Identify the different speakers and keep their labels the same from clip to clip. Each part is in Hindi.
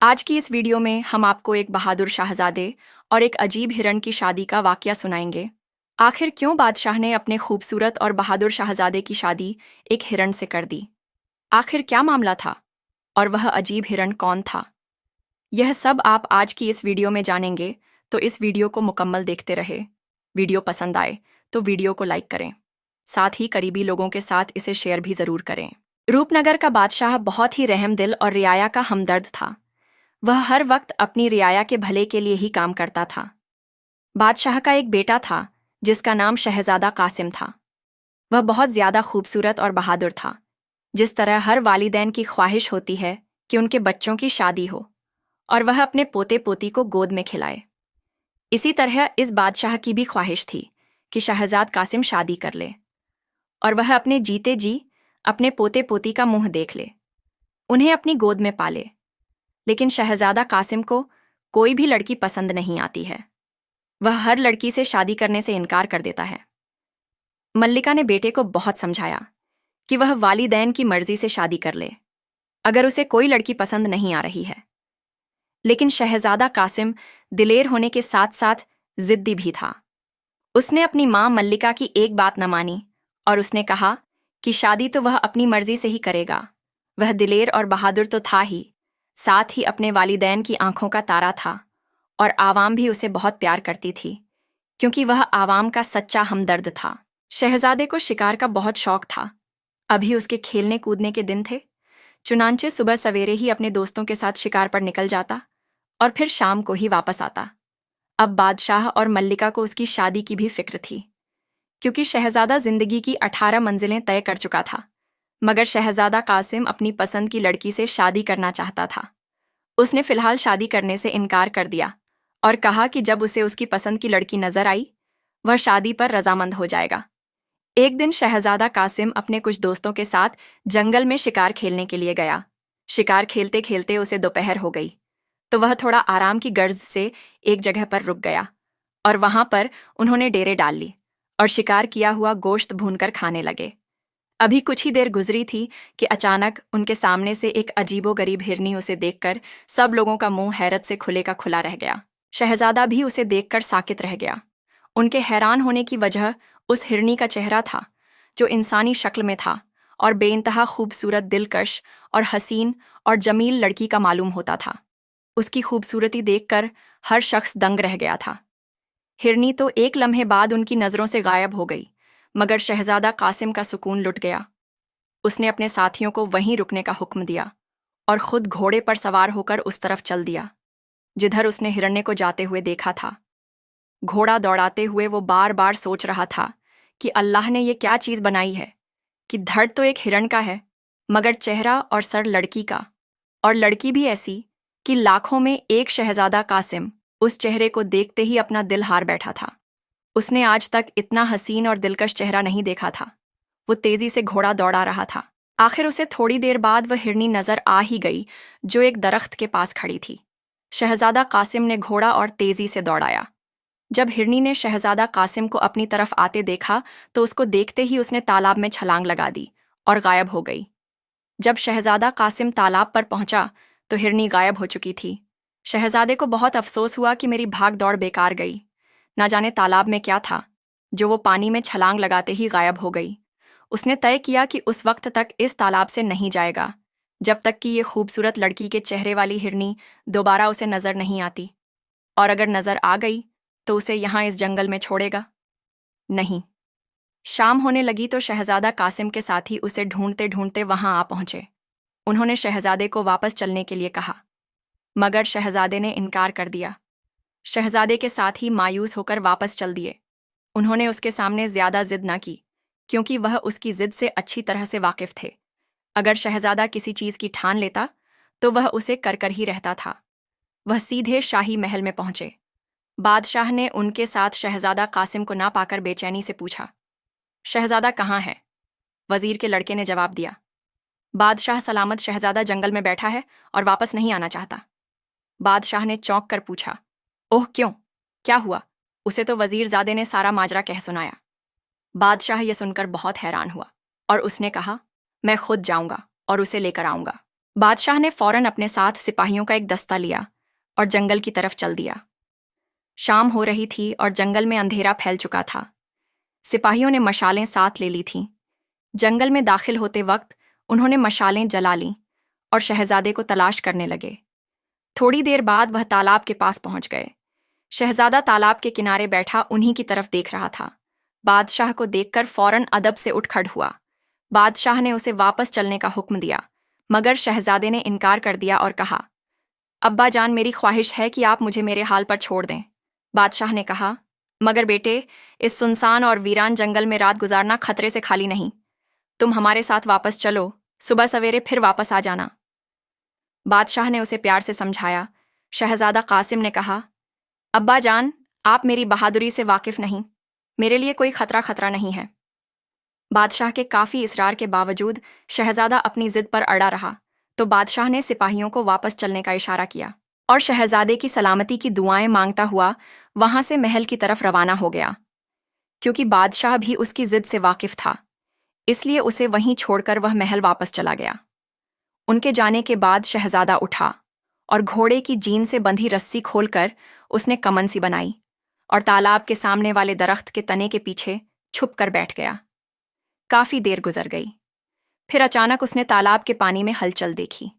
Speaker 1: आज की इस वीडियो में हम आपको एक बहादुर शाहजादे और एक अजीब हिरण की शादी का वाकया सुनाएंगे। आखिर क्यों बादशाह ने अपने खूबसूरत और बहादुर शाहजादे की शादी एक हिरण से कर दी? आखिर क्या मामला था और वह अजीब हिरण कौन था? यह सब आप आज की इस वीडियो में जानेंगे, तो इस वीडियो को मुकम्मल देखते रहे। वीडियो पसंद आए तो वीडियो को लाइक करें, साथ ही करीबी लोगों के साथ इसे शेयर भी ज़रूर करें। रूपनगर का बादशाह बहुत ही रहमदिल और रियाया का हमदर्द था। वह हर वक्त अपनी रियाया के भले के लिए ही काम करता था। बादशाह का एक बेटा था जिसका नाम शहजादा कासिम था। वह बहुत ज़्यादा खूबसूरत और बहादुर था, जिस तरह हर वालिदैन की ख्वाहिश होती है कि उनके बच्चों की शादी हो और वह अपने पोते पोती को गोद में खिलाए। इसी तरह इस बादशाह की भी ख्वाहिश थी कि शहजाद कासिम शादी कर ले और वह अपने जीते जी अपने पोते पोती का मुंह देख ले, उन्हें अपनी गोद में पाले। लेकिन शहजादा कासिम को कोई भी लड़की पसंद नहीं आती है। वह हर लड़की से शादी करने से इनकार कर देता है। मल्लिका ने बेटे को बहुत समझाया कि वह वालिदैन की मर्जी से शादी कर ले अगर उसे कोई लड़की पसंद नहीं आ रही है। लेकिन शहजादा कासिम दिलेर होने के साथ साथ जिद्दी भी था। उसने अपनी मां मल्लिका की एक बात न मानी और उसने कहा कि शादी तो वह अपनी मर्जी से ही करेगा। वह दिलेर और बहादुर तो था ही, साथ ही अपने वालिदैन की आंखों का तारा था और आवाम भी उसे बहुत प्यार करती थी, क्योंकि वह आवाम का सच्चा हमदर्द था। शहजादे को शिकार का बहुत शौक था। अभी उसके खेलने कूदने के दिन थे। चुनांचे सुबह सवेरे ही अपने दोस्तों के साथ शिकार पर निकल जाता और फिर शाम को ही वापस आता। अब बादशाह और मल्लिका को उसकी शादी की भी फिक्र थी, क्योंकि शहजादा जिंदगी की 18 मंजिलें तय कर चुका था। मगर शहजादा कासिम अपनी पसंद की लड़की से शादी करना चाहता था। उसने फिलहाल शादी करने से इनकार कर दिया और कहा कि जब उसे उसकी पसंद की लड़की नजर आई, वह शादी पर रजामंद हो जाएगा। एक दिन शहजादा कासिम अपने कुछ दोस्तों के साथ जंगल में शिकार खेलने के लिए गया। शिकार खेलते खेलते उसे दोपहर हो गई, तो वह थोड़ा आराम की गर्ज से एक जगह पर रुक गया और वहां पर उन्होंने डेरे डाल ली और शिकार किया हुआ गोश्त भूनकर खाने लगे। अभी कुछ ही देर गुजरी थी कि अचानक उनके सामने से एक अजीबोगरीब हिरनी उसे देखकर सब लोगों का मुंह हैरत से खुले का खुला रह गया। शहजादा भी उसे देखकर साकित रह गया। उनके हैरान होने की वजह उस हिरनी का चेहरा था, जो इंसानी शक्ल में था और बेइंतहा खूबसूरत, दिलकश और हसीन और जमील लड़की का मालूम होता था। उसकी खूबसूरती देखकर हर शख्स दंग रह गया था। हिरनी तो एक लम्हे बाद उनकी नज़रों से गायब हो गई, मगर शहजादा कासिम का सुकून लुट गया। उसने अपने साथियों को वहीं रुकने का हुक्म दिया और खुद घोड़े पर सवार होकर उस तरफ चल दिया जिधर उसने हिरण्य को जाते हुए देखा था। घोड़ा दौड़ाते हुए वो बार बार सोच रहा था कि अल्लाह ने ये क्या चीज़ बनाई है कि धड़ तो एक हिरण का है, मगर चेहरा और सर लड़की का, और लड़की भी ऐसी कि लाखों में एक शहजादा कासिम उस चेहरे को देखते ही अपना दिल हार बैठा था। उसने आज तक इतना हसीन और दिलकश चेहरा नहीं देखा था। वो तेजी से घोड़ा दौड़ा रहा था। आखिर उसे थोड़ी देर बाद वह हिरनी नजर आ ही गई, जो एक दरख्त के पास खड़ी थी। शहजादा कासिम ने घोड़ा और तेजी से दौड़ाया। जब हिरनी ने शहजादा कासिम को अपनी तरफ आते देखा, तो उसको देखते ही उसने तालाब में छलांग लगा दी और गायब हो गई। जब शहजादा कासिम तालाब पर पहुंचा तो हिरनी गायब हो चुकी थी। शहजादे को बहुत अफसोस हुआ कि मेरी भाग दौड़ बेकार गई। ना जाने तालाब में क्या था जो वो पानी में छलांग लगाते ही गायब हो गई। उसने तय किया कि उस वक्त तक इस तालाब से नहीं जाएगा जब तक कि ये खूबसूरत लड़की के चेहरे वाली हिरनी दोबारा उसे नजर नहीं आती, और अगर नजर आ गई तो उसे यहाँ इस जंगल में छोड़ेगा नहीं। शाम होने लगी तो शहजादा कासिम के साथी उसे ढूंढते ढूंढते वहां आ पहुंचे। उन्होंने शहजादे को वापस चलने के लिए कहा, मगर शहजादे ने इनकार कर दिया। शहजादे के साथ ही मायूस होकर वापस चल दिए। उन्होंने उसके सामने ज्यादा जिद न की, क्योंकि वह उसकी जिद से अच्छी तरह से वाकिफ थे। अगर शहजादा किसी चीज की ठान लेता तो वह उसे कर कर ही रहता था। वह सीधे शाही महल में पहुंचे। बादशाह ने उनके साथ शहजादा कासिम को ना पाकर बेचैनी से पूछा, शहजादा कहाँ है? वजीर के लड़के ने जवाब दिया, बादशाह सलामत शहजादा जंगल में बैठा है और वापस नहीं आना चाहता। बादशाह ने चौंक कर पूछा, ओह क्यों, क्या हुआ? उसे तो वजीरजादे ने सारा माजरा कह सुनाया। बादशाह यह सुनकर बहुत हैरान हुआ और उसने कहा, मैं खुद जाऊंगा और उसे लेकर आऊंगा। बादशाह ने फौरन अपने साथ सिपाहियों का एक दस्ता लिया और जंगल की तरफ चल दिया। शाम हो रही थी और जंगल में अंधेरा फैल चुका था। सिपाहियों ने मशालें साथ ले ली थीं। जंगल में दाखिल होते वक्त उन्होंने मशालें जला लीं और शहजादे को तलाश करने लगे। थोड़ी देर बाद वह तालाब के पास पहुंच गए। शहजादा तालाब के किनारे बैठा उन्हीं की तरफ देख रहा था। बादशाह को देखकर फौरन अदब से उठ खड़ हुआ। बादशाह ने उसे वापस चलने का हुक्म दिया, मगर शहजादे ने इनकार कर दिया और कहा, अब्बा जान, मेरी ख्वाहिश है कि आप मुझे मेरे हाल पर छोड़ दें। बादशाह ने कहा, मगर बेटे, इस सुनसान और वीरान जंगल में रात गुजारना खतरे से खाली नहीं। तुम हमारे साथ वापस चलो, सुबह सवेरे फिर वापस आ जाना। बादशाह ने उसे प्यार से समझाया। शहजादा कासिम ने कहा, अब्बा जान, आप मेरी बहादुरी से वाकिफ नहीं। मेरे लिए कोई खतरा नहीं है। बादशाह के काफ़ी इसरार के बावजूद शहजादा अपनी जिद पर अड़ा रहा, तो बादशाह ने सिपाहियों को वापस चलने का इशारा किया और शहजादे की सलामती की दुआएं मांगता हुआ वहां से महल की तरफ रवाना हो गया। क्योंकि बादशाह भी उसकी जिद से वाकिफ था, इसलिए उसे वहीं छोड़कर वह महल वापस चला गया। उनके जाने के बाद शहजादा उठा और घोड़े की जीन से बंधी रस्सी खोलकर उसने कमन सी बनाई और तालाब के सामने वाले दरख्त के तने के पीछे छुप कर बैठ गया। काफी देर गुजर गई। फिर अचानक उसने तालाब के पानी में हलचल देखी।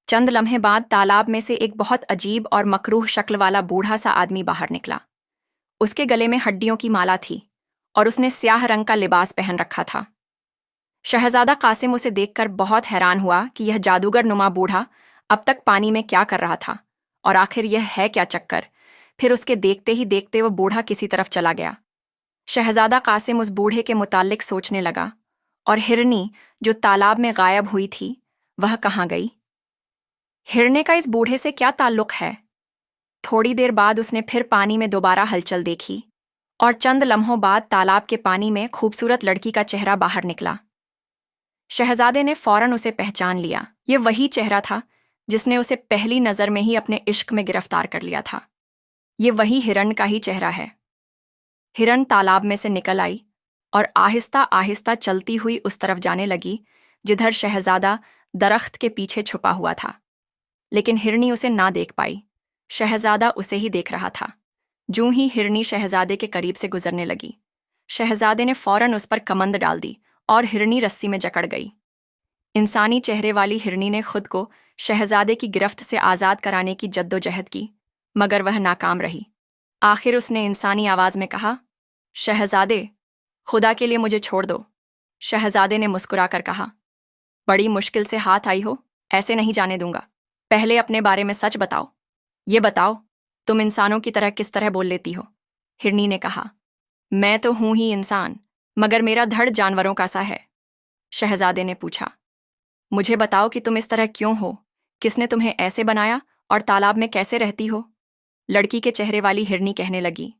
Speaker 1: चंद लम्हे बाद तालाब में से एक बहुत अजीब और मकरूह शक्ल वाला बूढ़ा सा आदमी बाहर निकला। उसके गले में हड्डियों की माला थी और उसने स्याह रंग का लिबास पहन रखा था। शहजादा कासिम उसे देखकर बहुत हैरान हुआ कि यह जादूगर नुमा बूढ़ा अब तक पानी में क्या कर रहा था और आखिर यह है क्या चक्कर। फिर उसके देखते ही देखते वह बूढ़ा किसी तरफ चला गया। शहजादा कासिम उस बूढ़े के मुताल्लिक सोचने लगा, और हिरनी जो तालाब में गायब हुई थी, वह कहाँ गई? हिरने का इस बूढ़े से क्या ताल्लुक है? थोड़ी देर बाद उसने फिर पानी में दोबारा हलचल देखी और चंद लम्हों बाद तालाब के पानी में खूबसूरत लड़की का चेहरा बाहर निकला। शहजादे ने फौरन उसे पहचान लिया। यह वही चेहरा था जिसने उसे पहली नज़र में ही अपने इश्क में गिरफ्तार कर लिया था। ये वही हिरण का ही चेहरा है। हिरण तालाब में से निकल आई और आहिस्ता आहिस्ता चलती हुई उस तरफ जाने लगी जिधर शहजादा दरख्त के पीछे छुपा हुआ था। लेकिन हिरनी उसे ना देख पाई। शहजादा उसे ही देख रहा था। जूं ही हिरनी शहजादे के करीब से गुजरने लगी, शहजादे ने फौरन उस पर कमंद डाल दी और हिरनी रस्सी में जकड़ गई। इंसानी चेहरे वाली हिरनी ने खुद को शहजादे की गिरफ्त से आज़ाद कराने की जद्दोजहद की, मगर वह नाकाम रही। आखिर उसने इंसानी आवाज़ में कहा, शहजादे, खुदा के लिए मुझे छोड़ दो। शहजादे ने मुस्कुराकर कहा, बड़ी मुश्किल से हाथ आई हो, ऐसे नहीं जाने दूंगा। पहले अपने बारे में सच बताओ। ये बताओ, तुम इंसानों की तरह किस तरह बोल लेती हो? हिरनी ने कहा, मैं तो हूं ही इंसान, मगर मेरा धड़ जानवरों का सा है। शहजादे ने पूछा, मुझे बताओ कि तुम इस तरह क्यों हो? किसने तुम्हें ऐसे बनाया और तालाब में कैसे रहती हो? लड़की के चेहरे वाली हिरनी कहने लगी,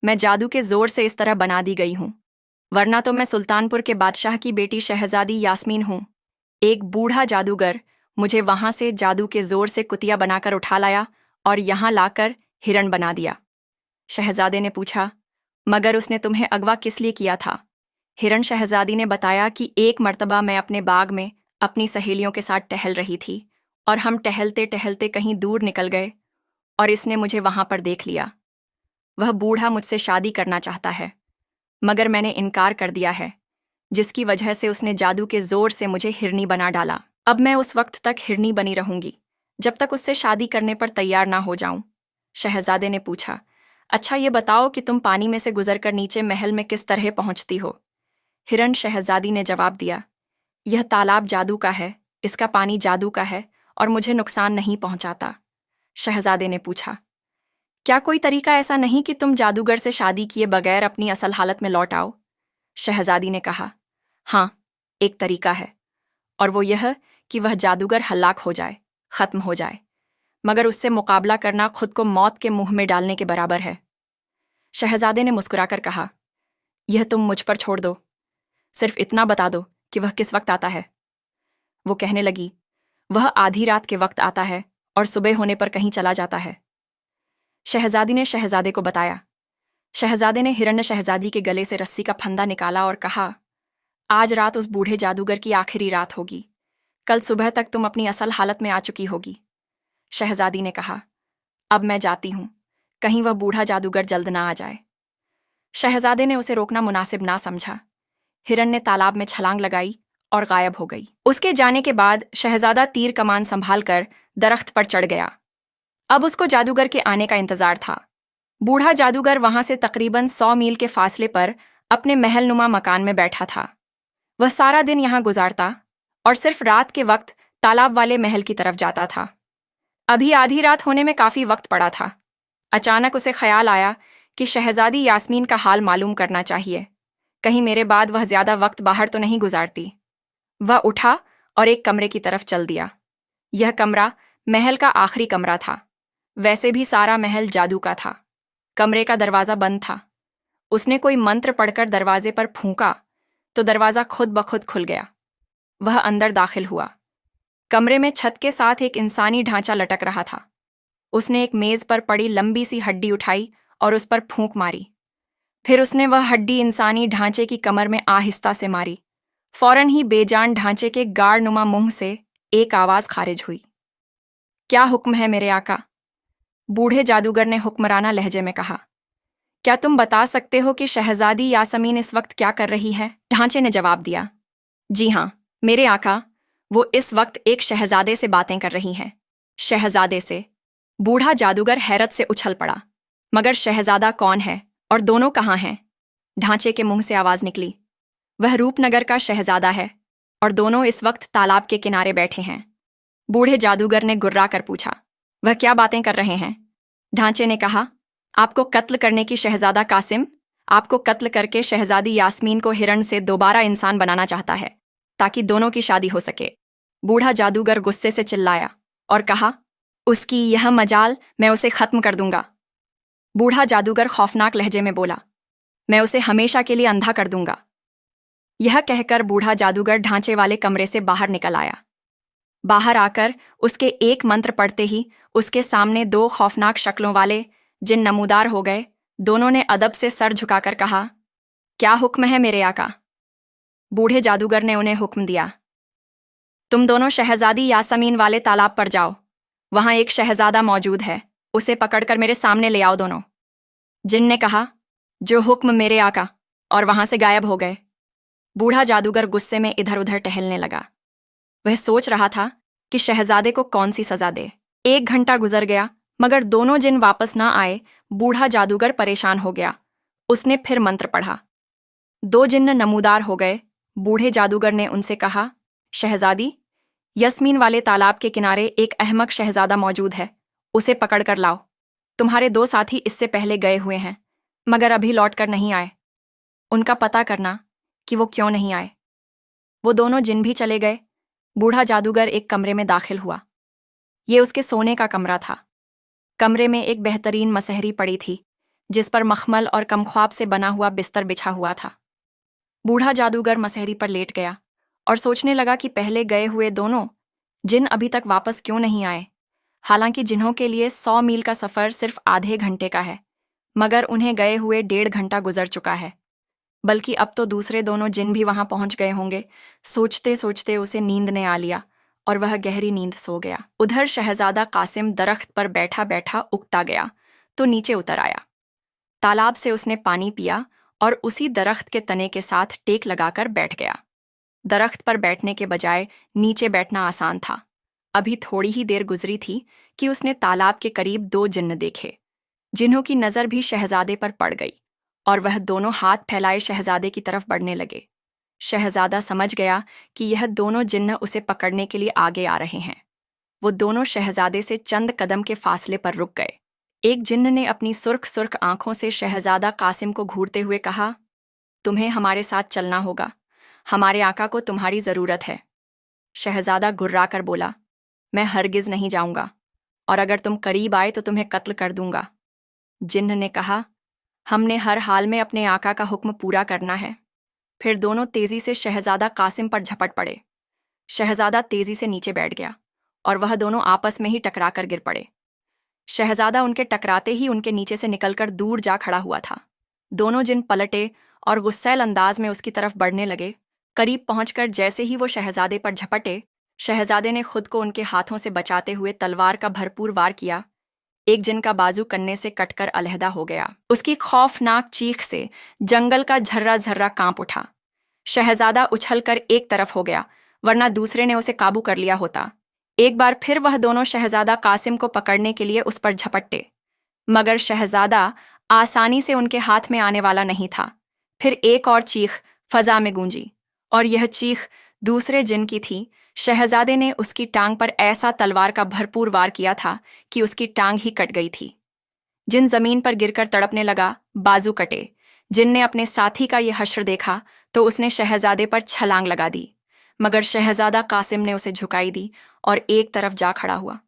Speaker 1: मैं जादू के जोर से इस तरह बना दी गई हूं, वरना तो मैं सुल्तानपुर के बादशाह की बेटी शहजादी यास्मीन हूं। एक बूढ़ा जादूगर मुझे वहां से जादू के जोर से कुतिया बनाकर उठा लाया और यहां लाकर हिरण बना दिया। शहजादे ने पूछा, मगर उसने तुम्हें अगवा किस लिए किया था? हिरण शहजादी ने बताया कि एक मर्तबा मैं अपने बाग में अपनी सहेलियों के साथ टहल रही थी और हम टहलते टहलते कहीं दूर निकल गए और इसने मुझे वहां पर देख लिया। वह बूढ़ा मुझसे शादी करना चाहता है, मगर मैंने इनकार कर दिया है, जिसकी वजह से उसने जादू के जोर से मुझे हिरनी बना डाला। अब मैं उस वक्त तक हिरनी बनी रहूंगी जब तक उससे शादी करने पर तैयार ना हो जाऊं। शहजादे ने पूछा, अच्छा ये बताओ कि तुम पानी में से गुजरकर नीचे महल में किस तरह पहुंचती हो? हिरण शहजादी ने जवाब दिया, यह तालाब जादू का है, इसका पानी जादू का है और मुझे नुकसान नहीं पहुंचाता। शहजादे ने पूछा, क्या कोई तरीका ऐसा नहीं कि तुम जादूगर से शादी किए बगैर अपनी असल हालत में लौट आओ? शहजादी ने कहा, हाँ, एक तरीका है, और वो यह कि वह जादूगर हलाक हो जाए, खत्म हो जाए, मगर उससे मुकाबला करना खुद को मौत के मुंह में डालने के बराबर है। शहजादे ने मुस्कुराकर कहा, यह तुम मुझ पर छोड़ दो, सिर्फ इतना बता दो कि वह किस वक्त आता है। वो कहने लगी, वह आधी रात के वक्त आता है और सुबह होने पर कहीं चला जाता है। शहजादी ने शहजादे को बताया। शहजादे ने हिरण्य शहजादी के गले से रस्सी का फंदा निकाला और कहा, आज रात उस बूढ़े जादूगर की आखिरी रात होगी। कल सुबह तक तुम अपनी असल हालत में आ चुकी होगी। शहजादी ने कहा, अब मैं जाती हूं, कहीं वह बूढ़ा जादूगर जल्द ना आ जाए। शहजादे ने उसे रोकना मुनासिब ना समझा। हिरन ने तालाब में छलांग लगाई और गायब हो गई। उसके जाने के बाद शहजादा तीर कमान संभाल कर दरख्त पर चढ़ गया। अब उसको जादूगर के आने का इंतजार था। बूढ़ा जादूगर वहां से तकरीबन 100 मील के फासले पर अपने महलनुमा मकान में बैठा था। वह सारा दिन यहां गुजारता और सिर्फ रात के वक्त तालाब वाले महल की तरफ जाता था। अभी आधी रात होने में काफी वक्त पड़ा था। अचानक उसे ख्याल आया कि शहजादी यास्मीन का हाल मालूम करना चाहिए। कहीं मेरे बाद वह ज्यादा वक्त बाहर तो नहीं गुजारती। वह उठा और एक कमरे की तरफ चल दिया। यह कमरा महल का आखिरी कमरा था। वैसे भी सारा महल जादू का था। कमरे का दरवाजा बंद था। उसने कोई मंत्र पढ़कर दरवाजे पर फूंका तो दरवाजा खुद ब खुद खुल गया। वह अंदर दाखिल हुआ। कमरे में छत के साथ एक इंसानी ढांचा लटक रहा था। उसने एक मेज पर पड़ी लंबी सी हड्डी उठाई और उस पर फूंक मारी। फिर उसने वह हड्डी इंसानी ढांचे की कमर में आहिस्ता से मारी। फौरन ही बेजान ढांचे के गाढ़नुमा मुंह से एक आवाज खारिज हुई। क्या हुक्म है मेरे आका? बूढ़े जादूगर ने हुक्मराना लहजे में कहा। क्या तुम बता सकते हो कि शहजादी यासमीन इस वक्त क्या कर रही है? ढांचे ने जवाब दिया। जी हाँ मेरे आका, वो इस वक्त एक शहजादे से बातें कर रही है। शहजादे से? बूढ़ा जादूगर हैरत से उछल पड़ा। मगर शहजादा कौन है और दोनों कहाँ हैं? ढांचे के मुंह से आवाज निकली। वह रूपनगर का शहजादा है और दोनों इस वक्त तालाब के किनारे बैठे हैं। बूढ़े जादूगर ने गुर्रा कर पूछा। वह क्या बातें कर रहे हैं? ढांचे ने कहा, आपको कत्ल करने की शहजादा कासिम आपको कत्ल करके शहजादी यास्मीन को हिरण से दोबारा इंसान बनाना चाहता है ताकि दोनों की शादी हो सके। बूढ़ा जादूगर गुस्से से चिल्लाया और कहा, उसकी यह मजाल मैं उसे खत्म कर दूंगा। बूढ़ा जादूगर खौफनाक लहजे में बोला, मैं उसे हमेशा के लिए अंधा कर दूंगा। यह कहकर बूढ़ा जादूगर ढांचे वाले कमरे से बाहर निकल आया। बाहर आकर उसके एक मंत्र पढ़ते ही उसके सामने दो खौफनाक शक्लों वाले जिन नमूदार हो गए। दोनों ने अदब से सर झुकाकर कहा, क्या हुक्म है मेरे आका? बूढ़े जादूगर ने उन्हें हुक्म दिया, तुम दोनों शहजादी यासमीन वाले तालाब पर जाओ। वहां एक शहजादा मौजूद है, उसे पकड़कर मेरे सामने ले आओ दोनों। जिन ने कहा, जो हुक्म मेरे आका, और वहां से गायब हो गए। बूढ़ा जादूगर गुस्से में इधर उधर टहलने लगा। वह सोच रहा था कि शहजादे को कौन सी सजा दे। 1 घंटा गुजर गया मगर दोनों जिन वापस ना आए। बूढ़ा जादूगर परेशान हो गया। उसने फिर मंत्र पढ़ा। 2 जिन्न नमूदार हो गए। बूढ़े जादूगर ने उनसे कहा, शहजादी, यस्मीन वाले तालाब के किनारे एक अहमक शहजादा मौजूद है, उसे पकड़ कर लाओ। तुम्हारे 2 साथी इससे पहले गए हुए हैं मगर अभी लौट कर नहीं आए। उनका पता करना कि वो क्यों नहीं आए। वो दोनों जिन भी चले गए। बूढ़ा जादूगर एक कमरे में दाखिल हुआ। ये उसके सोने का कमरा था। कमरे में एक बेहतरीन मसहरी पड़ी थी जिस पर मखमल और कमख्वाब से बना हुआ बिस्तर बिछा हुआ था। बूढ़ा जादूगर मसहरी पर लेट गया और सोचने लगा कि पहले गए हुए दोनों जिन अभी तक वापस क्यों नहीं आए। हालांकि जिन्हों के लिए 100 मील का सफर सिर्फ आधे घंटे का है मगर उन्हें गए हुए 1.5 घंटा गुजर चुका है। बल्कि अब तो दूसरे दोनों जिन भी वहां पहुंच गए होंगे। सोचते सोचते उसे नींद ने आ लिया और वह गहरी नींद सो गया। उधर शहजादा कासिम दरख्त पर बैठा बैठा उकता गया तो नीचे उतर आया। तालाब से उसने पानी पिया और उसी दरख्त के तने के साथ टेक लगाकर बैठ गया। दरख्त पर बैठने के बजाय नीचे बैठना आसान था। अभी थोड़ी ही देर गुजरी थी कि उसने तालाब के करीब 2 जिन्न देखे जिन्हों की नजर भी शहजादे पर पड़ गई और वह दोनों हाथ फैलाए शहजादे की तरफ बढ़ने लगे। शहजादा समझ गया कि यह दोनों जिन्न उसे पकड़ने के लिए आगे आ रहे हैं। वो दोनों शहजादे से चंद कदम के फासले पर रुक गए। एक जिन्न ने अपनी सुर्ख सुर्ख आंखों से शहजादा कासिम को घूरते हुए कहा, तुम्हें हमारे साथ चलना होगा, हमारे आका को तुम्हारी जरूरत है। शहजादा गुर्रा कर बोला, मैं हरगिज नहीं जाऊंगा और अगर तुम करीब आए तो तुम्हें कत्ल कर दूंगा। जिन्न ने कहा, हमने हर हाल में अपने आका का हुक्म पूरा करना है। फिर दोनों तेजी से शहजादा कासिम पर झपट पड़े। शहजादा तेजी से नीचे बैठ गया और वह दोनों आपस में ही टकरा कर गिर पड़े। शहजादा उनके टकराते ही उनके नीचे से निकलकर दूर जा खड़ा हुआ था। दोनों जिन पलटे और गुस्सैल अंदाज में उसकी तरफ बढ़ने लगे। करीब पहुंचकर जैसे ही वो शहजादे पर झपटे, शहजादे ने खुद को उनके हाथों से बचाते हुए तलवार का भरपूर वार किया। एक जिन का बाजू कन्ने से कटकर अलहदा हो गया। उसकी खौफनाक चीख से जंगल का झर्रा झर्रा कांप उठा। शहजादा उछलकर एक तरफ हो गया, वरना दूसरे ने उसे काबू कर लिया होता। एक बार फिर वह दोनों शहजादा कासिम को पकड़ने के लिए उस पर झपटे, मगर शहजादा आसानी से उनके हाथ में आने वाला नहीं था। फिर एक और चीख फजा में गूंजी, और यह चीख दूसरे जिन की थी। शहजादे ने उसकी टांग पर ऐसा तलवार का भरपूर वार किया था कि उसकी टांग ही कट गई थी। जिन जमीन पर गिरकर तड़पने लगा, बाजू कटे। जिन ने अपने साथी का यह हश्र देखा तो उसने शहजादे पर छलांग लगा दी, मगर शहजादा कासिम ने उसे झुकाई दी और एक तरफ जा खड़ा हुआ।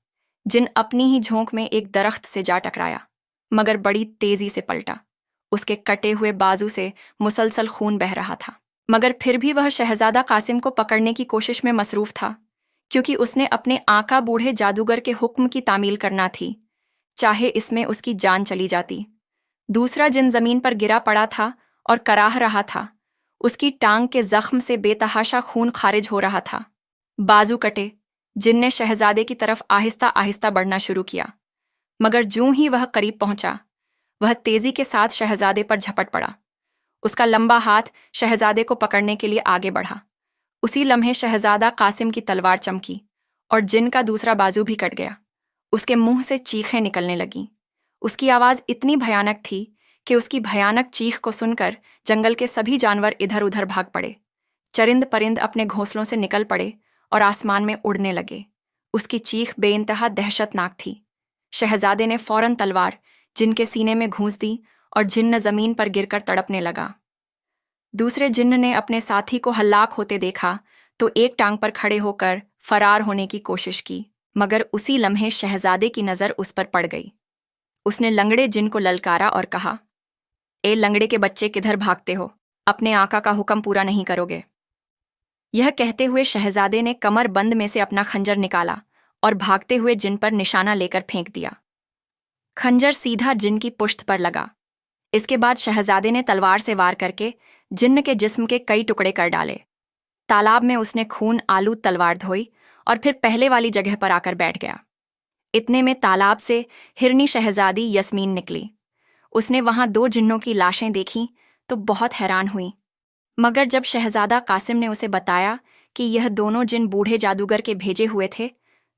Speaker 1: जिन अपनी ही झोंक में एक दरख्त से जा टकराया, मगर बड़ी तेजी से पलटा। उसके कटे हुए बाजू से मुसलसल खून बह रहा था, मगर फिर भी वह शहजादा कासिम को पकड़ने की कोशिश में मसरूफ था, क्योंकि उसने अपने आका बूढ़े जादूगर के हुक्म की तामील करना थी, चाहे इसमें उसकी जान चली जाती। दूसरा जिन जमीन पर गिरा पड़ा था और कराह रहा था। उसकी टांग के जख्म से बेतहाशा खून खारिज हो रहा था। बाजू कटे। जिन ने शहजादे की तरफ आहिस्ता आहिस्ता बढ़ना शुरू किया, मगर जूं ही वह करीब पहुंचा, वह तेजी के साथ शहजादे पर झपट पड़ा। उसका लंबा हाथ शहजादे को पकड़ने के लिए आगे बढ़ा। उसी लम्हे शहजादा कासिम की तलवार चमकी और जिन का दूसरा बाजू भी कट गया। उसके मुंह से चीखें निकलने लगीं। उसकी आवाज इतनी भयानक थी कि उसकी भयानक चीख को सुनकर जंगल के सभी जानवर इधर उधर भाग पड़े। चरिंद परिंद अपने घोंसलों से निकल पड़े और आसमान में उड़ने लगे। उसकी चीख बेइंतहा दहशतनाक थी। शहजादे ने फौरन तलवार जिन के सीने में घूंस दी और जिन्न जमीन पर गिरकर तड़पने लगा। दूसरे जिन्न ने अपने साथी को हल्लाक होते देखा तो एक टांग पर खड़े होकर फरार होने की कोशिश की, मगर उसी लम्हे शहजादे की नजर उस पर पड़ गई। उसने लंगड़े जिन को ललकारा और कहा, ए लंगड़े के बच्चे, किधर भागते हो? अपने आका का हुक्म पूरा नहीं करोगे? यह कहते हुए शहजादे ने कमर बंद में से अपना खंजर निकाला और भागते हुए जिन पर निशाना लेकर फेंक दिया। खंजर सीधा जिन की पुश्त पर लगा। इसके बाद शहजादे ने तलवार से वार करके जिन्न के जिस्म के कई टुकड़े कर डाले। तालाब में उसने खून आलू तलवार धोई और फिर पहले वाली जगह पर आकर बैठ गया। इतने में तालाब से हिरनी शहजादी यस्मीन निकली। उसने वहां दो जिन्नों की लाशें देखीं तो बहुत हैरान हुई, मगर जब शहजादा कासिम ने उसे बताया कि यह दोनों जिन बूढ़े जादूगर के भेजे हुए थे,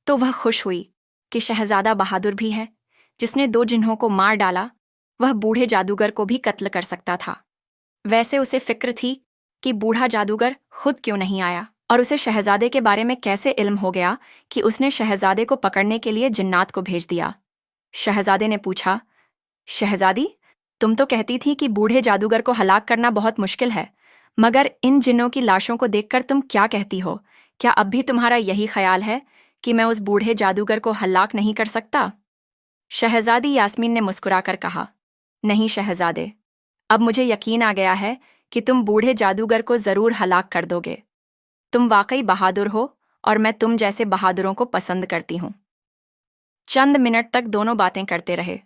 Speaker 1: तो वह खुश हुई कि शहजादा बहादुर भी है। जिसने दो जिन्हों को मार डाला, वह बूढ़े जादूगर को भी कत्ल कर सकता था। वैसे उसे फिक्र थी कि बूढ़ा जादूगर खुद क्यों नहीं आया, और उसे शहजादे के बारे में कैसे इल्म हो गया कि उसने शहजादे को पकड़ने के लिए जिन्नात को भेज दिया। शहजादे ने पूछा, शहजादी, तुम तो कहती थी कि बूढ़े जादूगर को हलाक करना बहुत मुश्किल है, मगर इन जिन्नों की लाशों को देखकर तुम क्या कहती हो? क्या अब भी तुम्हारा यही ख्याल है कि मैं उस बूढ़े जादूगर को हलाक नहीं कर सकता? शहजादी यास्मीन ने मुस्कुराकर कहा, नहीं शहजादे, अब मुझे यकीन आ गया है कि तुम बूढ़े जादूगर को जरूर हलाक कर दोगे। तुम वाकई बहादुर हो और मैं तुम जैसे बहादुरों को पसंद करती हूं। चंद मिनट तक दोनों बातें करते रहे।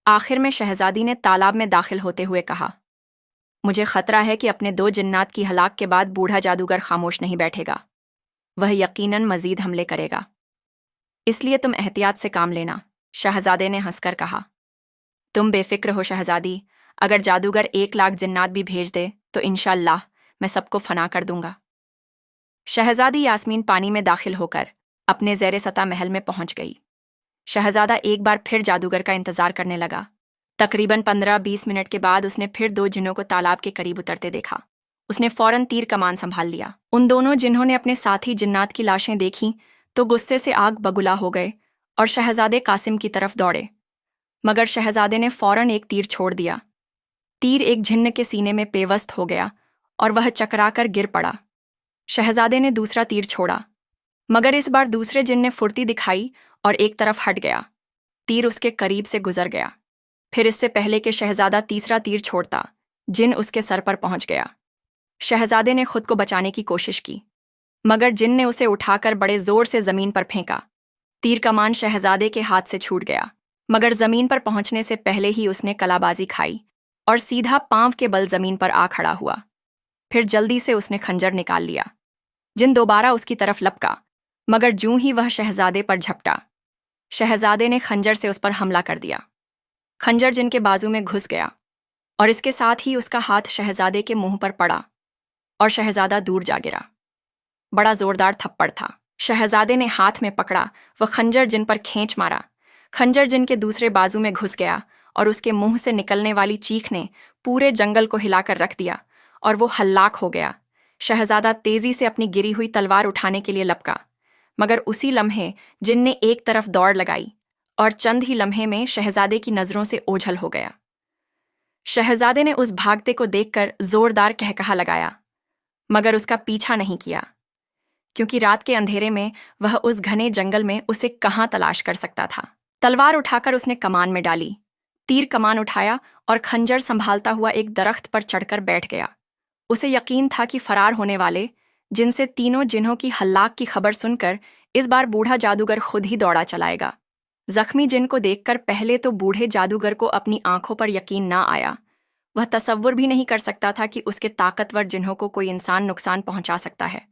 Speaker 1: आखिर में शहजादी ने तालाब में दाखिल होते हुए कहा, मुझे खतरा है कि अपने दो जिन्नात की हलाक के बाद बूढ़ा जादूगर खामोश नहीं बैठेगा। वह यकीनन मजीद हमले करेगा, इसलिए तुम एहतियात से काम लेना। शहजादे ने हंसकर कहा, तुम बेफिक्र हो शहजादी, अगर जादूगर 1 लाख जिन्नात भी भेज दे तो इंशाअल्लाह मैं सबको फना कर दूंगा। शहजादी यास्मीन पानी में दाखिल होकर अपने ज़ेरे सतह महल में पहुंच गई। शहजादा एक बार फिर जादूगर का इंतजार करने लगा। तकरीबन 15-20 मिनट के बाद उसने फिर दो जिन्हों को तालाब के करीब उतरते देखा। उसने फौरन तीर कमान संभाल लिया। उन दोनों जिन्होंने अपने साथी जिन्नात की लाशें देखीं तो गुस्से से आग बगुला हो गए और शहजादे कासिम की तरफ दौड़े, मगर शहजादे ने फौरन एक तीर छोड़ दिया। तीर एक जिन्न के सीने में पेवस्त हो गया और वह चकराकर गिर पड़ा। शहजादे ने दूसरा तीर छोड़ा, मगर इस बार दूसरे जिन्न ने फुर्ती दिखाई और एक तरफ हट गया। तीर उसके करीब से गुजर गया। फिर इससे पहले कि शहजादा तीसरा तीर छोड़ता, जिन उसके सर पर पहुंच गया। शहजादे ने खुद को बचाने की कोशिश की, मगर जिन ने उसे उठाकर बड़े जोर से जमीन पर फेंका। तीर कमान शहजादे के हाथ से छूट गया, मगर जमीन पर पहुंचने से पहले ही उसने कलाबाजी खाई और सीधा पांव के बल जमीन पर आ खड़ा हुआ। फिर जल्दी से उसने खंजर निकाल लिया। जिन दोबारा उसकी तरफ लपका, मगर जूं ही वह शहजादे पर झपटा, शहजादे ने खंजर से उस पर हमला कर दिया। खंजर जिन के बाजू में घुस गया और इसके साथ ही उसका हाथ शहजादे के मुंह पर पड़ा और शहजादा दूर जा गिरा। बड़ा जोरदार थप्पड़ था। शहजादे ने हाथ में पकड़ा वह खंजर जिन पर खींच मारा। खंजर जिन के दूसरे बाजू में घुस गया और उसके मुंह से निकलने वाली चीख ने पूरे जंगल को हिलाकर रख दिया और वो हल्लाक हो गया। शहजादा तेजी से अपनी गिरी हुई तलवार उठाने के लिए लपका, मगर उसी लम्हे जिन ने एक तरफ दौड़ लगाई और चंद ही लम्हे में शहजादे की नजरों से ओझल हो गया। शहजादे ने उस भागते को देखकर जोरदार कहकहा लगाया, मगर उसका पीछा नहीं किया, क्योंकि रात के अंधेरे में वह उस घने जंगल में उसे कहाँ तलाश कर सकता था। तलवार उठाकर उसने कमान में डाली, तीर कमान उठाया और खंजर संभालता हुआ एक दरख्त पर चढ़कर बैठ गया। उसे यकीन था कि फरार होने वाले जिनसे तीनों जिन्हों की हल्लाक की खबर सुनकर इस बार बूढ़ा जादूगर खुद ही दौड़ा चलाएगा। जख्मी जिन को देखकर पहले तो बूढ़े जादूगर को अपनी आंखों पर यकीन ना आया। वह तसव्वुर भी नहीं कर सकता था कि उसके ताकतवर जिन्हों को कोई इंसान नुकसान पहुंचा सकता है।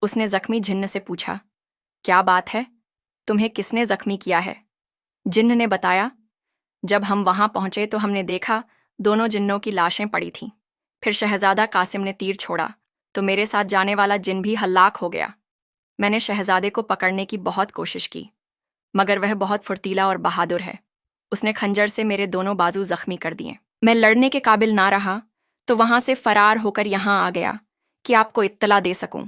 Speaker 1: उसने जख्मी जिन्न से पूछा, क्या बात है, तुम्हें किसने जख्मी किया है? जिन्न ने बताया, जब हम वहां पहुंचे तो हमने देखा दोनों जिन्नों की लाशें पड़ी थीं। फिर शहजादा कासिम ने तीर छोड़ा तो मेरे साथ जाने वाला जिन भी हल्लाक हो गया। मैंने शहजादे को पकड़ने की बहुत कोशिश की, मगर वह बहुत फुर्तीला और बहादुर है। उसने खंजर से मेरे दोनों बाजू जख्मी कर दिए। मैं लड़ने के काबिल ना रहा तो वहां से फरार होकर यहां आ गया कि आपको इत्तला दे सकूं।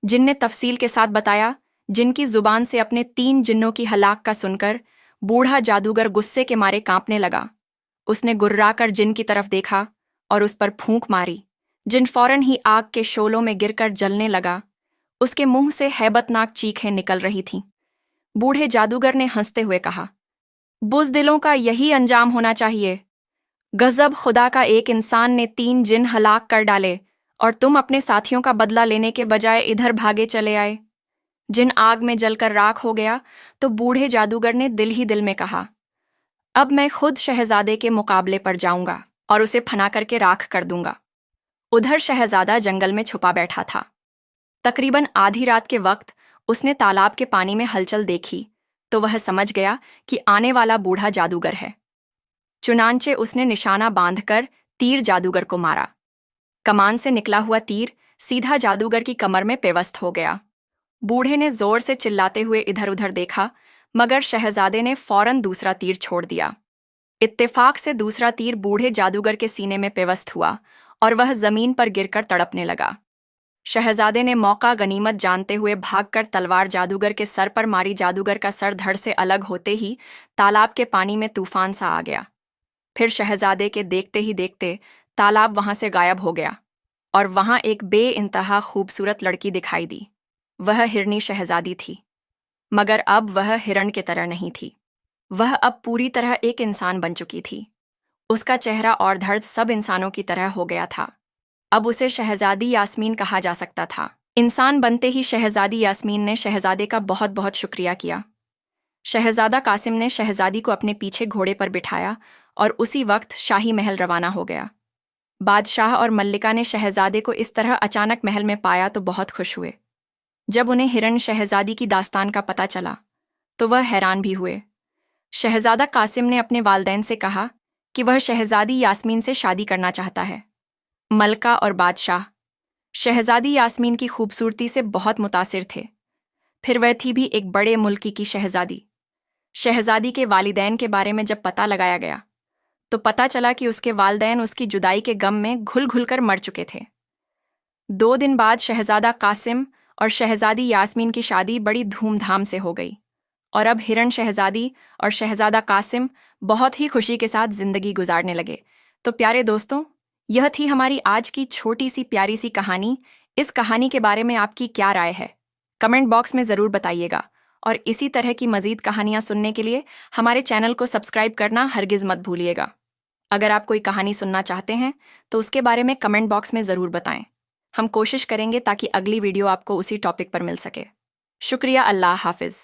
Speaker 1: जिन ने तफसील के साथ बताया। जिनकी जुबान से अपने 3 जिन्नों की हलाक का सुनकर बूढ़ा जादूगर गुस्से के मारे कांपने लगा। उसने गुर्राकर जिन की तरफ देखा और उस पर फूंक मारी। जिन फौरन ही आग के शोलों में गिरकर जलने लगा। उसके मुंह से हैबतनाक चीखें निकल रही थीं। बूढ़े जादूगर ने हंसते हुए कहा, बुज़दिलों का यही अंजाम होना चाहिए। गजब, खुदा का एक इंसान ने 3 जिन हलाक कर डाले और तुम अपने साथियों का बदला लेने के बजाय इधर भागे चले आए। जिन आग में जलकर राख हो गया तो बूढ़े जादूगर ने दिल ही दिल में कहा, अब मैं खुद शहजादे के मुकाबले पर जाऊंगा और उसे फना करके राख कर दूंगा। उधर शहजादा जंगल में छुपा बैठा था। तकरीबन आधी रात के वक्त उसने तालाब के पानी में हलचल देखी तो वह समझ गया कि आने वाला बूढ़ा जादूगर है। चुनांचे उसने निशाना बांधकर तीर जादूगर को मारा। कमान से निकला हुआ तीर सीधा जादूगर की कमर में पेवस्त हो गया। बूढ़े ने जोर से चिल्लाते हुए इधर उधर देखा, मगर शहजादे ने फौरन दूसरा तीर छोड़ दिया। इत्तेफाक से दूसरा तीर बूढ़े जादूगर के सीने में पेवस्त हुआ और वह जमीन पर गिरकर तड़पने लगा। शहजादे ने मौका गनीमत जानते हुए भागकर तलवार जादूगर के सर पर मारी। जादूगर का सर धड़ से अलग होते ही तालाब के पानी में तूफान सा आ गया। फिर शहजादे के देखते ही देखते तालाब वहां से गायब हो गया और वहां एक बेइंतहा खूबसूरत लड़की दिखाई दी। वह हिरनी शहजादी थी, मगर अब वह हिरण की तरह नहीं थी। वह अब पूरी तरह एक इंसान बन चुकी थी। उसका चेहरा और धड़ सब इंसानों की तरह हो गया था। अब उसे शहजादी यास्मीन कहा जा सकता था। इंसान बनते ही शहजादी यास्मीन ने शहजादे का बहुत बहुत शुक्रिया किया। शहजादा कासिम ने शहजादी को अपने पीछे घोड़े पर बिठाया और उसी वक्त शाही महल रवाना हो गया। बादशाह और मल्लिका ने शहजादे को इस तरह अचानक महल में पाया तो बहुत खुश हुए। जब उन्हें हिरण शहजादी की दास्तान का पता चला तो वह हैरान भी हुए। शहजादा कासिम ने अपने वालिदैन से कहा कि वह शहजादी यास्मीन से शादी करना चाहता है। मलका और बादशाह शहजादी यास्मीन की खूबसूरती से बहुत मुतासिर थे। फिर वह थी भी एक बड़े मुल्की की शहजादी। शहजादी के वालिदैन के बारे में जब पता लगाया गया तो पता चला कि उसके वालिदैन उसकी जुदाई के गम में घुल घुल कर मर चुके थे। 2 दिन बाद शहजादा कासिम और शहजादी यास्मीन की शादी बड़ी धूमधाम से हो गई और अब हिरण शहजादी और शहजादा कासिम बहुत ही खुशी के साथ जिंदगी गुजारने लगे। तो प्यारे दोस्तों, यह थी हमारी आज की छोटी सी प्यारी सी कहानी। इस कहानी के बारे में आपकी क्या राय है? कमेंट बॉक्स में ज़रूर बताइएगा और इसी तरह की मज़ीद कहानियाँ सुनने के लिए हमारे चैनल को सब्सक्राइब करना हरगिज़ मत भूलिएगा। अगर आप कोई कहानी सुनना चाहते हैं तो उसके बारे में कमेंट बॉक्स में ज़रूर बताएं। हम कोशिश करेंगे ताकि अगली वीडियो आपको उसी टॉपिक पर मिल सके। शुक्रिया। अल्लाह हाफिज़।